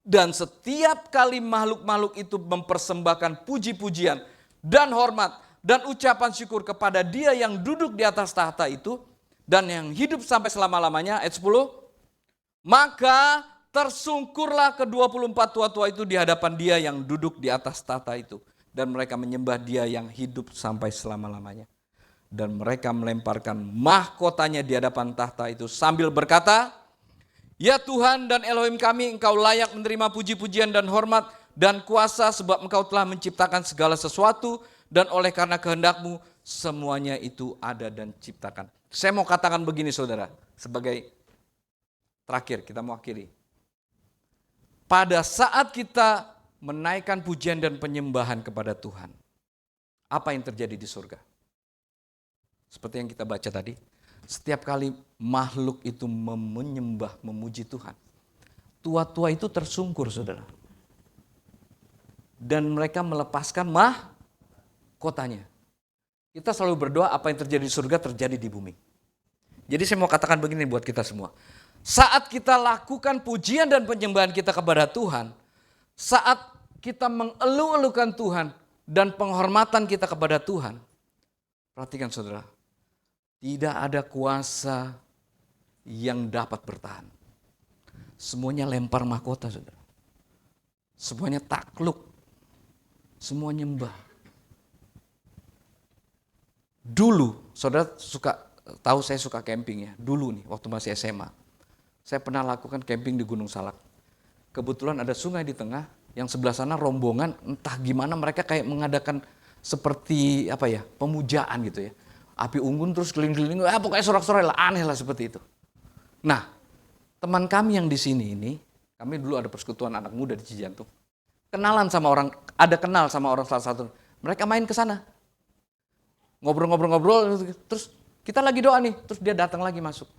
Dan setiap kali makhluk-makhluk itu mempersembahkan puji-pujian dan hormat dan ucapan syukur kepada Dia yang duduk di atas tahta itu dan yang hidup sampai selama-lamanya, ayat 10, maka tersungkurlah ke-24 tua-tua itu di hadapan Dia yang duduk di atas tahta itu dan mereka menyembah Dia yang hidup sampai selama-lamanya. Dan mereka melemparkan mahkotanya di hadapan tahta itu sambil berkata, ya Tuhan dan Elohim kami, Engkau layak menerima puji-pujian dan hormat dan kuasa sebab Engkau telah menciptakan segala sesuatu dan oleh karena kehendak-Mu semuanya itu ada dan ciptakan. Saya mau katakan begini saudara, sebagai terakhir kita mau akhiri. Pada saat kita menaikkan pujian dan penyembahan kepada Tuhan, apa yang terjadi di surga? Seperti yang kita baca tadi, setiap kali makhluk itu menyembah, memuji Tuhan, tua-tua itu tersungkur saudara. Dan mereka melepaskan mahkotanya. Kita selalu berdoa apa yang terjadi di surga terjadi di bumi. Jadi saya mau katakan begini buat kita semua. Saat kita lakukan pujian dan penyembahan kita kepada Tuhan, saat kita mengeluh-elukan Tuhan dan penghormatan kita kepada Tuhan, perhatikan saudara, tidak ada kuasa yang dapat bertahan. Semuanya lempar mahkota saudara. Semuanya takluk. Semua nyembah. Dulu, saudara tahu saya suka camping ya. Dulu nih, waktu masih SMA. Saya pernah lakukan camping di Gunung Salak. Kebetulan ada sungai di tengah, yang sebelah sana rombongan, entah gimana mereka kayak mengadakan seperti pemujaan gitu ya. Api unggun terus keliling-keliling, pokoknya sorak-sorai lah, aneh lah seperti itu. Nah, teman kami yang di sini ini, kami dulu ada persekutuan anak muda di Cijantung. Kenal sama orang salah satu. Mereka main ke sana. Ngobrol-ngobrol, terus kita lagi doa nih, terus dia datang lagi masuk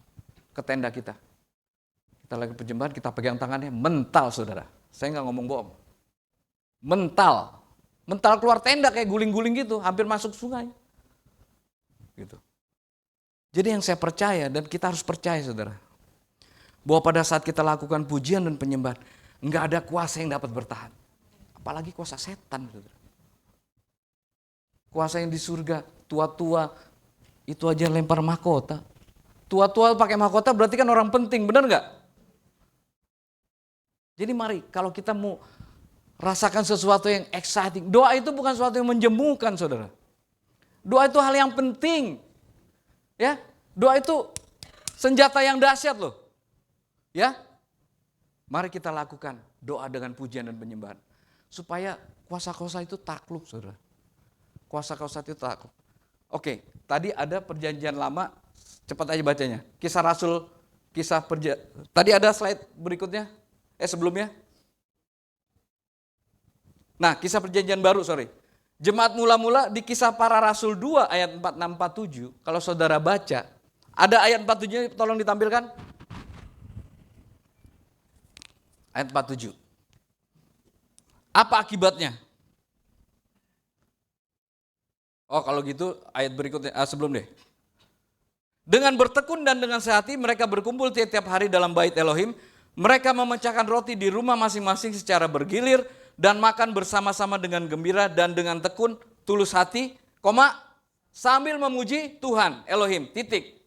ke tenda kita. Kita lagi penyembahan, kita pegang tangannya, mental saudara. Saya nggak ngomong bohong. Mental keluar tenda kayak guling-guling gitu, hampir masuk sungai. Gitu. Jadi yang saya percaya dan kita harus percaya saudara, bahwa pada saat kita lakukan pujian dan penyembahan, nggak ada kuasa yang dapat bertahan. Apalagi kuasa setan saudara. Kuasa yang di surga, tua-tua itu aja lempar mahkota. Tua-tua pakai mahkota berarti kan orang penting, benar nggak? Jadi mari kalau kita mau rasakan sesuatu yang exciting, doa itu bukan sesuatu yang menjemukan saudara. Doa itu hal yang penting. Ya, doa itu senjata yang dahsyat loh. Ya. Mari kita lakukan doa dengan pujian dan penyembahan supaya kuasa-kuasa itu takluk saudara. Kuasa-kuasa itu takluk. Oke, tadi ada perjanjian lama, cepat aja bacanya. Kisah Rasul, tadi ada slide berikutnya, sebelumnya. Nah, kisah perjanjian baru, Jemaat mula-mula di Kisah Para Rasul 2 ayat 46-47, kalau saudara baca, ada ayat 47, tolong ditampilkan. Ayat 47. Apa akibatnya? Oh, kalau gitu ayat berikutnya, sebelum deh. Dengan bertekun dan dengan sehati mereka berkumpul tiap-tiap hari dalam bait Elohim. Mereka memecahkan roti di rumah masing-masing secara bergilir dan makan bersama-sama dengan gembira dan dengan tekun, tulus hati, sambil memuji Tuhan Elohim. Titik.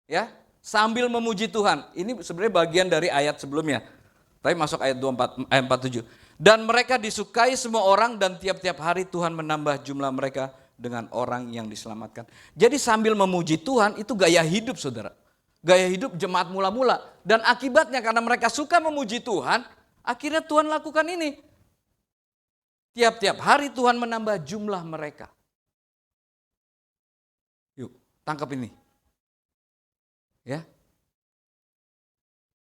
Ya, sambil memuji Tuhan. Ini sebenarnya bagian dari ayat sebelumnya. Tapi masuk ayat 47. Dan mereka disukai semua orang dan tiap-tiap hari Tuhan menambah jumlah mereka dengan orang yang diselamatkan. Jadi sambil memuji Tuhan itu gaya hidup, saudara. Gaya hidup jemaat mula-mula. Dan akibatnya karena mereka suka memuji Tuhan, akhirnya Tuhan lakukan ini. Tiap-tiap hari Tuhan menambah jumlah mereka. Yuk, tangkap ini. Ya.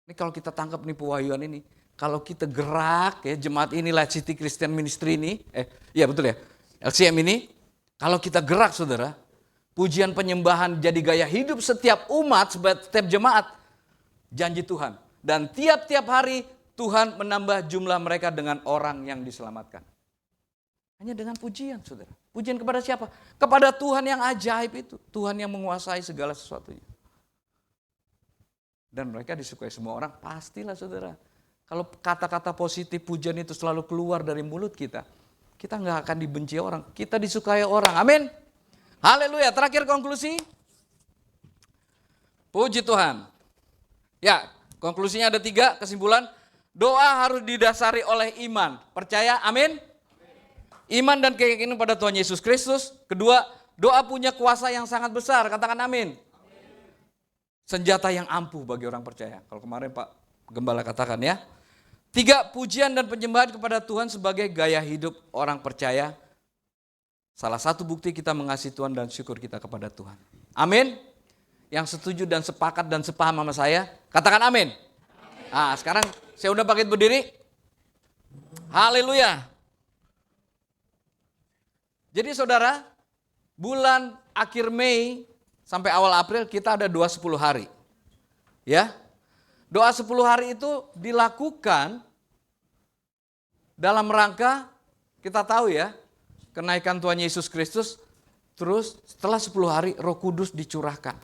Ini kalau kita tangkap nih pewahyuan ini. Kalau kita gerak ya jemaat ini Light City Christian Ministry ini, iya betul ya, LCM ini, kalau kita gerak saudara, pujian penyembahan jadi gaya hidup setiap umat, setiap jemaat, janji Tuhan. Dan tiap-tiap hari Tuhan menambah jumlah mereka dengan orang yang diselamatkan. Hanya dengan pujian saudara. Pujian kepada siapa? Kepada Tuhan yang ajaib itu. Tuhan yang menguasai segala sesuatunya. Dan mereka disukai semua orang, pastilah saudara. Kalau kata-kata positif pujian itu selalu keluar dari mulut kita, kita nggak akan dibenci orang, kita disukai orang. Amin. Haleluya. Terakhir konklusi. Puji Tuhan. Ya, konklusinya ada 3 kesimpulan. Doa harus didasari oleh iman. Percaya, amin. Iman dan keyakinan pada Tuhan Yesus Kristus. Kedua, doa punya kuasa yang sangat besar. Katakan amin. Senjata yang ampuh bagi orang percaya. Kalau kemarin Pak Gembala katakan ya. 3, pujian dan penyembahan kepada Tuhan sebagai gaya hidup orang percaya. Salah satu bukti kita mengasihi Tuhan dan syukur kita kepada Tuhan. Amin. Yang setuju dan sepakat dan sepaham sama saya, katakan amin. Nah, sekarang saya udah bangkit berdiri. Haleluya. Jadi saudara, bulan akhir Mei sampai awal April kita ada doa 10 hari. Ya. Doa 10 hari itu dilakukan dalam rangka, kita tahu ya, kenaikan Tuhan Yesus Kristus, terus setelah 10 hari Roh Kudus dicurahkan.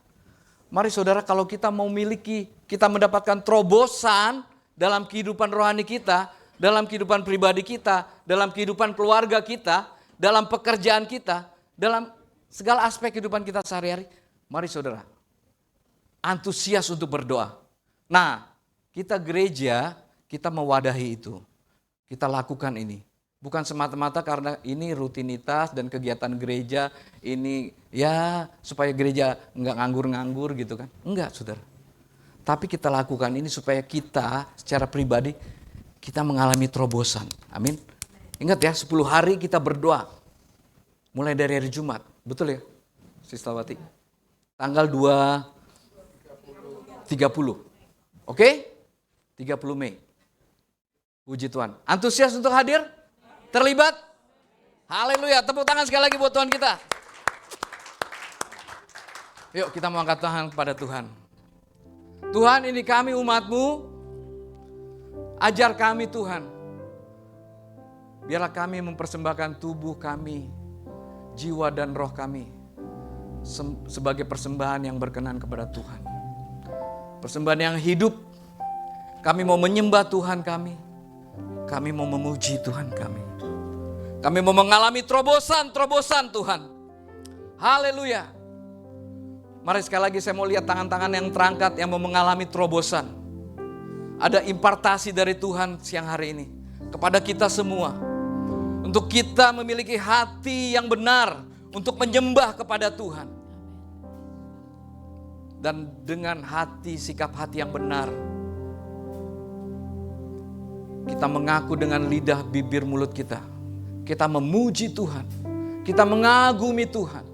Mari saudara, kalau kita mau miliki, kita mendapatkan terobosan dalam kehidupan rohani kita, dalam kehidupan pribadi kita, dalam kehidupan keluarga kita, dalam pekerjaan kita, dalam segala aspek kehidupan kita sehari-hari, mari saudara, antusias untuk berdoa. Nah, kita gereja, kita mewadahi itu. Kita lakukan ini. Bukan semata-mata karena ini rutinitas dan kegiatan gereja, ini ya supaya gereja enggak nganggur-nganggur gitu kan. Enggak, saudara. Tapi kita lakukan ini supaya kita secara pribadi, kita mengalami terobosan. Amin. Ingat ya, 10 hari kita berdoa. Mulai dari hari Jumat. Betul ya, Sistawati? Tanggal 30. Oke? 30 Mei. Puji Tuhan. Antusias untuk hadir? Terlibat? Haleluya. Tepuk tangan sekali lagi buat Tuhan kita. Yuk kita mau angkat tangan kepada Tuhan. Tuhan, ini kami umat-Mu. Ajar kami Tuhan. Biarlah kami mempersembahkan tubuh kami, jiwa dan roh kami sebagai persembahan yang berkenan kepada Tuhan. Persembahan yang hidup. Kami mau menyembah Tuhan kami. Kami mau memuji Tuhan kami. Kami mau mengalami terobosan Tuhan. Haleluya. Mari sekali lagi saya mau lihat tangan-tangan yang terangkat yang mau mengalami terobosan. Ada impartasi dari Tuhan siang hari ini kepada kita semua. Untuk kita memiliki hati yang benar untuk menyembah kepada Tuhan. Dan dengan hati, sikap hati yang benar, kita mengaku dengan lidah, bibir, mulut kita. Kita memuji Tuhan. Kita mengagumi Tuhan.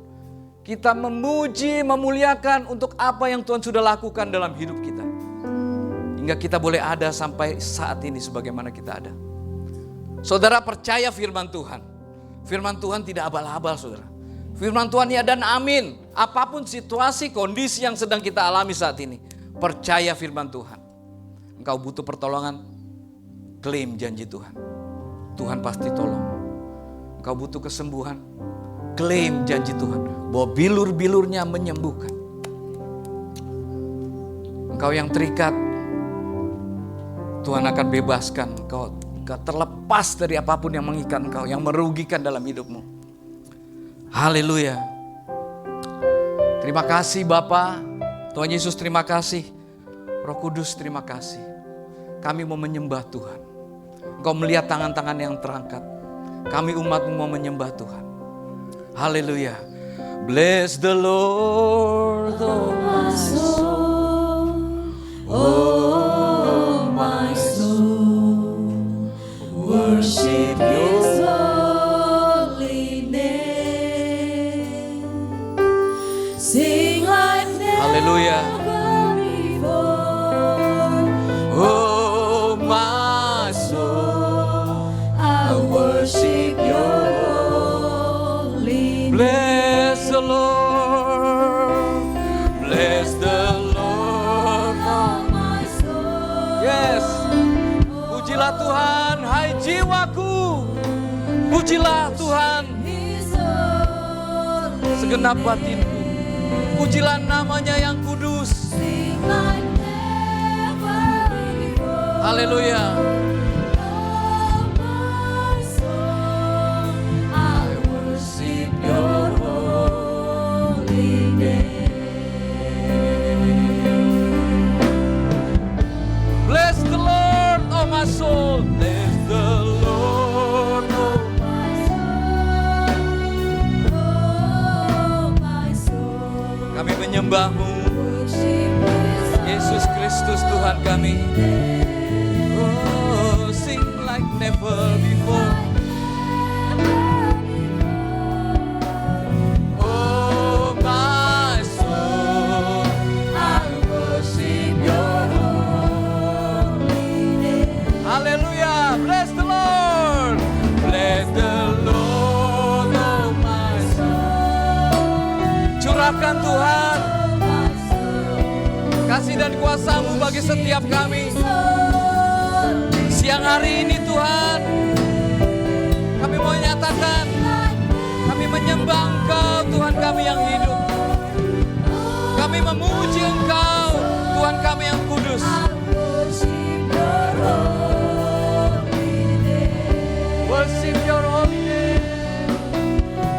Kita memuji, memuliakan untuk apa yang Tuhan sudah lakukan dalam hidup kita. Hingga kita boleh ada sampai saat ini sebagaimana kita ada. Saudara percaya firman Tuhan. Firman Tuhan tidak abal-abal, saudara. Firman Tuhan ya dan amin. Apapun situasi, kondisi yang sedang kita alami saat ini, percaya firman Tuhan. Engkau butuh pertolongan, klaim janji Tuhan. Tuhan pasti tolong. Engkau butuh kesembuhan, klaim janji Tuhan. Bahwa bilur-bilurnya menyembuhkan. Engkau yang terikat, Tuhan akan bebaskan engkau. Terlepas dari apapun yang mengikat engkau, yang merugikan dalam hidupmu. Haleluya. Terima kasih Bapa, Tuhan Yesus terima kasih, Roh Kudus terima kasih. Kami mau menyembah Tuhan. Engkau melihat tangan-tangan yang terangkat. Kami umat-Mu mau menyembah Tuhan. Haleluya. Bless the Lord, oh my soul. Oh my soul. Worship His holy name. Sing like Haleluya. oh my soul, I worship Your holy name. Bless the Lord, bless the Lord, oh my soul. Yes, pujilah Tuhan, hai jiwaku, pujilah Tuhan, segenap batinku, pujilah namanya yang kudus. Haleluya. I worship Your holy name. Bless the Lord, oh my soul. Bless the Lord, oh my soul. Kami menyembah-Mu, Yesus Kristus Tuhan kami. Oh, sing like never before. Oh my soul, I worship Your holy name. Hallelujah, bless the Lord, bless the Lord, oh my soul. Curahkan Tuhan kasih dan kuasa-Mu bagi setiap kami. Siang hari ini Tuhan, kami mau nyatakan, kami menyembah Engkau Tuhan kami yang hidup. Kami memuji Engkau Tuhan kami yang kudus. Worship Your holy name.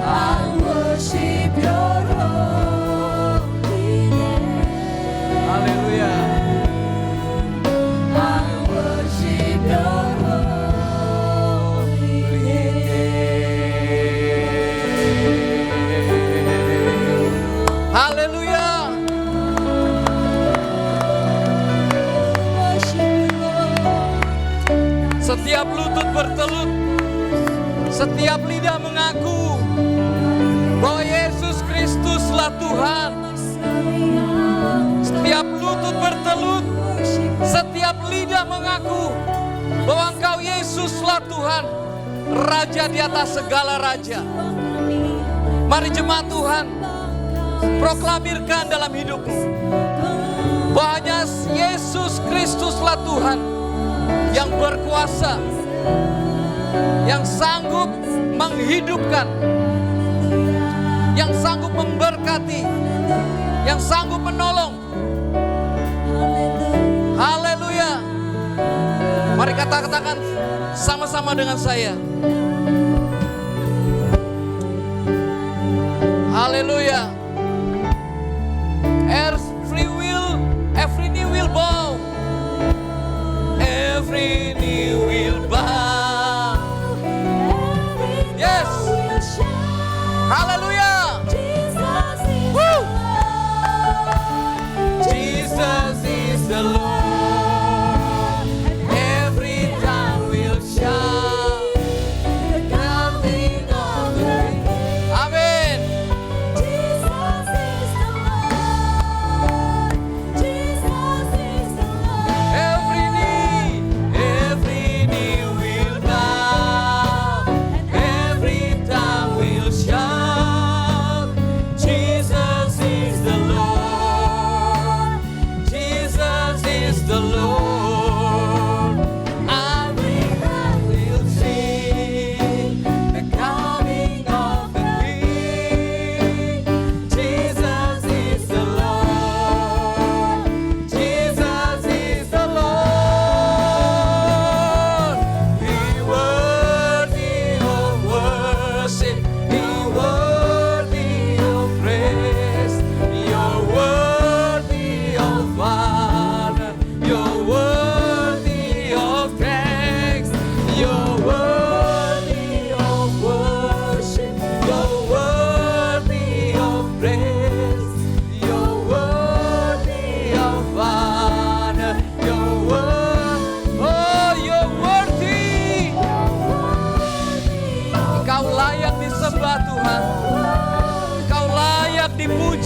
I worship Your holy name. Haleluya. Haleluya. Setiap lutut bertelut, setiap lidah mengaku bahwa Yesus Kristuslah Tuhan. Setiap lutut bertelut, setiap lidah mengaku bahwa Engkau Yesuslah Tuhan, Raja di atas segala raja. Mari jemaat Tuhan, proklamirkan dalam hidupmu bahwa hanya Yesus Kristuslah Tuhan yang berkuasa, yang sanggup menghidupkan, yang sanggup memberkati, yang sanggup menolong. Haleluya. Mari katakan sama-sama dengan saya. Haleluya. Every knee will bow. Every knee will bow. Yes. Haleluya. Woo. Jesus is the Lord. Every tongue will shout. The coming of the King. Amen.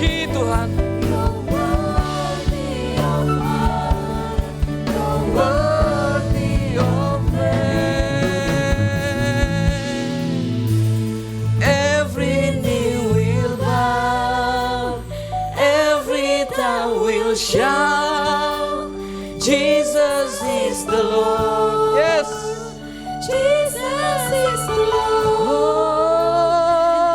puji Tuhan. You're worthy of honor. You're Worthy of praise. Every knee will bow, every tongue will shout, Jesus is the Lord. Yes. Jesus is the Lord.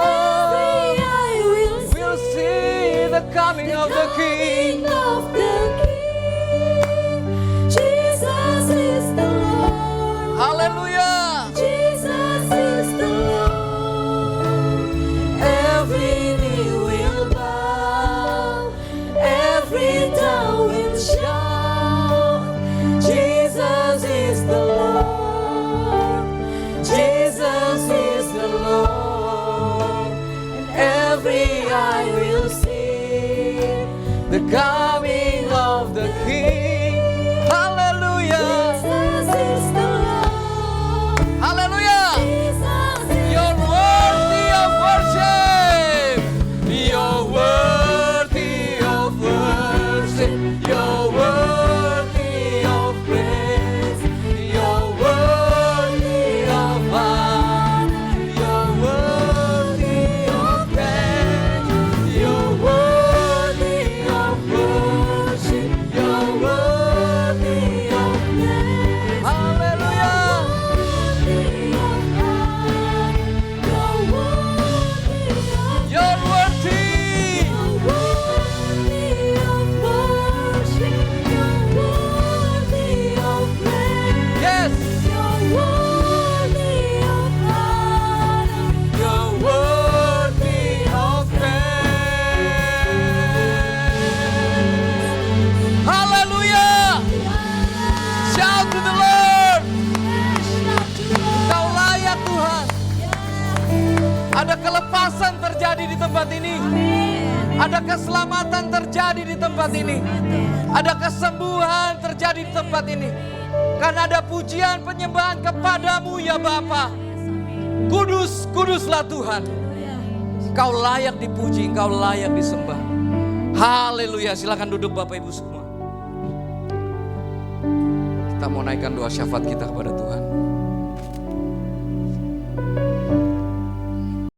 Every eye will We'll see the coming of the King. King of the King. Jesus is the Lord. Hallelujah. Jesus is the Lord. Every knee will bow, every tongue will shout, Jesus is the Lord. Jesus is the Lord. And every eye will see The coming of the King. Hallelujah. Jesus is the Lord. Hallelujah. Jesus is You're worthy of worship. You're worthy of worship. You're worthy of praise. You're worthy of honor. You're worthy of praise. You're worthy of worship. You're worthy of praise. Hallelujah. You're worthy. Yes. You're worthy of praise. Hallelujah. Shout to the Lord. Kau layak Tuhan. Ada kelepasan terjadi di tempat ini. Ada keselamatan terjadi di tempat ini. Ada kesembuhan terjadi di tempat ini. Karena ada pujian penyembahan kepadamu ya Bapa. Kudus, kuduslah Tuhan. Engkau layak dipuji, Engkau layak disembah. Haleluya. Silakan duduk Bapak Ibu semua. Kita mau naikkan doa syafaat kita kepada Tuhan.